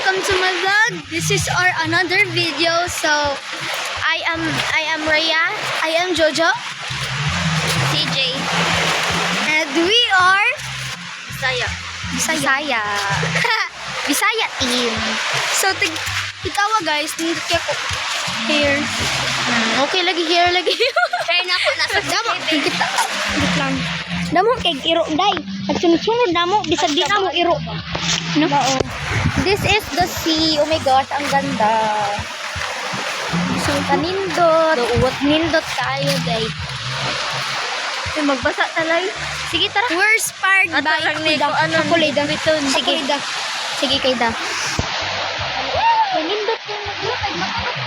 welcome to my vlog. This is our another video. So I am Rhea. I am Jojo. CJ. And we are Bisaya. Bisaya team. So ikaw guys, nindot kay ko here. Okay lagi here lagi. Kaya na ako nasa damo. Kita. Damo kay iro day. Nagsunod-sunod damo bisag di na mo iro. No? This is the sea. Oh my gosh, ang ganda. So, kanindot. Nindot tayo, guys. Magbasa talay. Sige, tara. We're inspired by Kulida. Sige. Sige, Kaida. Kanindot yung naglutay. Makanot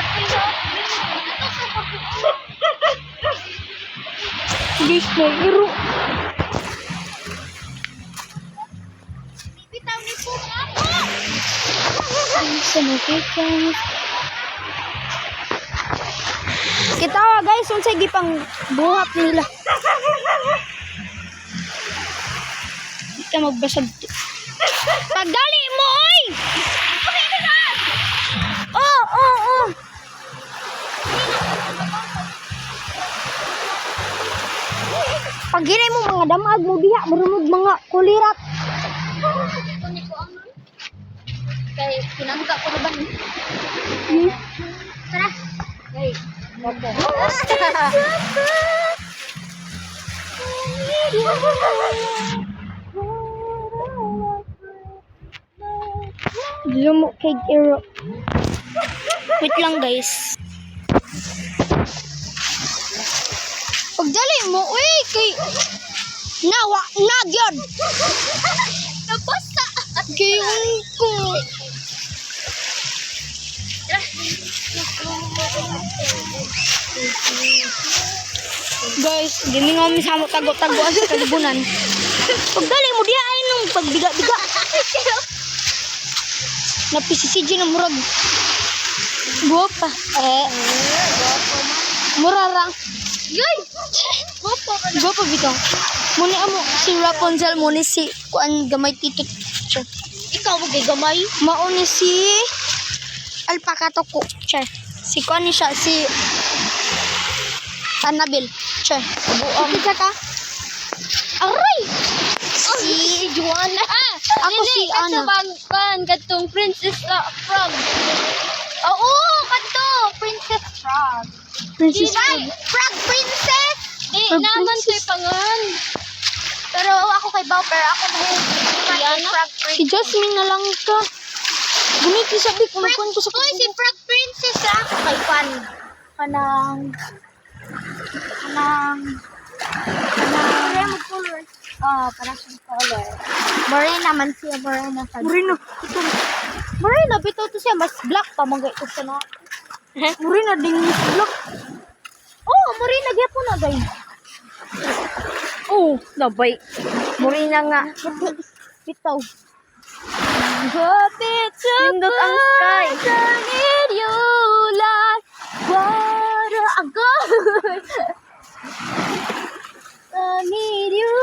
ka ba? This na iro. Bitaw ni po ako. Kita guys, unsay gipang buhat nila. Di ka magbasag. Pagdali mo oy. Oh. Pag ginay mo mga damag mo diha, marunod mga kulirat. Kay pinangga ko na ba ni? Tara. Hey. Lumok kay iro. Wait lang guys. Pagdali mo, uy, kay nawa, nagyod. Nabasa. Kayong ko. Guys, gini nga kami sa tago-tagoan sa kalibunan. Pagdali mo, di ay nung pagbiga-biga. Napisisiji na murag. Guwapa. Murarang. Yay! Gopo bitaw. Muni amo si Rapunzel, muni si kuan gamay titit. Ikaw mo gamay? Mao ni si Alpaca Toko. Che. Si kuan ni siya si Annabelle. Che. Buong ka. Aray! Si Joanna. Ako si Anna. Kan katong Princess Frog. Oo, kanto Princess Frog. Princess Frog Princess. Naman to'y pangan. Pero ako kay Bowper, ako na yung Frog Princess. Si Jasmine na lang ka. Gumiti sabi ko magkuhan ko sa Uy, si Frog Princess ako kay Pan. Kanang Rainbow color. Parang color. Morena man siya, Morena. Morena, bitaw to siya. Mas black pa, mga ito siya na. Morena ding Miss Black. Oh, Morena, gaya po na, guys. Oh, nabay. Morena nga. Bitaw. Nindot ang sky. I need you like water. Agad. I need you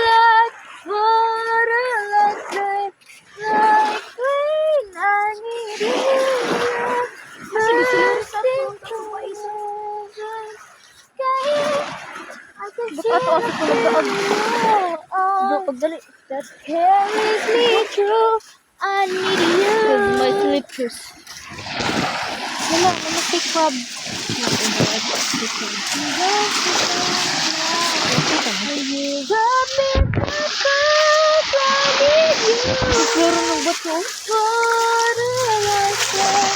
like water, like rain. I need you Pagdali. that carries me through. I need you. My slippers. Wala si crab. Laro ng bato.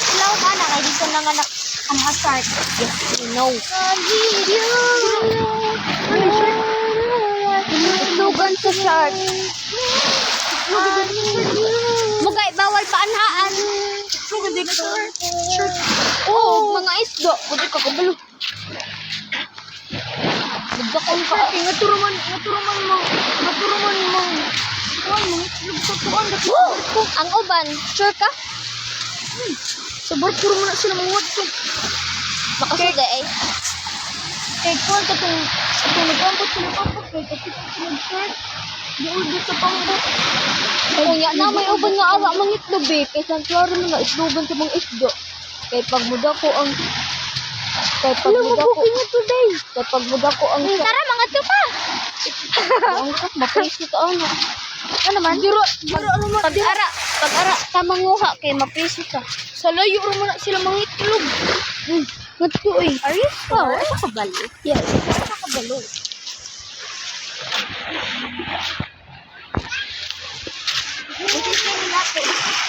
Ilaw ka na, kaya dito lang anak ang start. Yes, we know. I need you. Slogan sa shark. Mugay, bawal pa anhaan. Slogan din sa shark. Oh, mga isdo. Buti ka kabalo. Nagdakon ka. Naturuman mo. Ang uban, sure ka? Sa barko mo na sila mga watso. Makasuda eh. Kay kuwan ka itong nag-ambot kay kapit ang shirt. Di sa pambot. Kaya na may uban nga ara mang itlog eh. Kay sunflower mo na itlogan sa mga isdo. Kay pagmuda ko ang Kay pagmuda ko today. Kay pagmuda ko ang Tara, mga tupa. ang kat mapriso to ang. Ano naman? Juro ano mo? Pag-ara, tamanguha kay mapriso ka. Sa layo ro mo na sila mga itlog. Ngadto eh. Are you sure? Nakabalo. Yes. Nakabalo.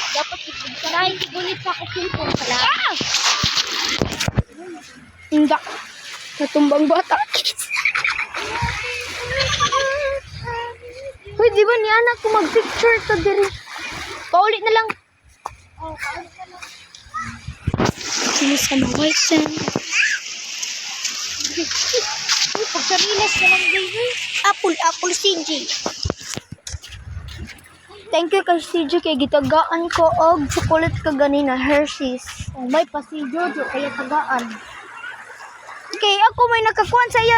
Dapat ikay gulit sa kumpong pala. Indak. Natumbang bata. Uy, di ba ni anak ko mag-picture to diri? Paulit na lang. Sino sa mga sen? Pagsarilas na lang baby. Apple, CJ. Thank you kay CJ kay gitagaan ko og chocolate ka ganina Hershey's. Oh, may pa si Jojo kaya tagaan. Kay ako may nakakuan sa iya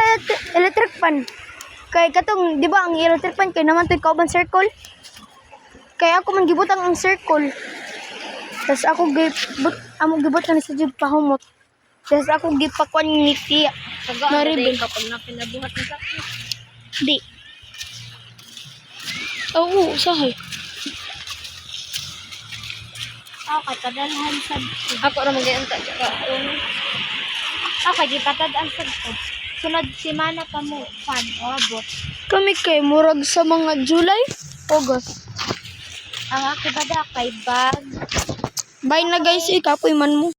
electric fan. Kay katong, di ba ang electric fan kay naman to'y kauban circle. Kay ako man gibutang ang circle. Tapos ako gibot na sa jud pahumot. Tapos ako gipakuan ni Tia. Tagaan Maribel. na kapag napinabuhat na sa akin. Di. Oo, sahay. Okay, tadalhan sa Ako ra magayon ta ka. Okay, di patadaan sa sunod simana pa mo fan o abot. Kami kay murag sa mga July, August. Ang ako bada kay bag. Bye na guys, ikapoy man mo.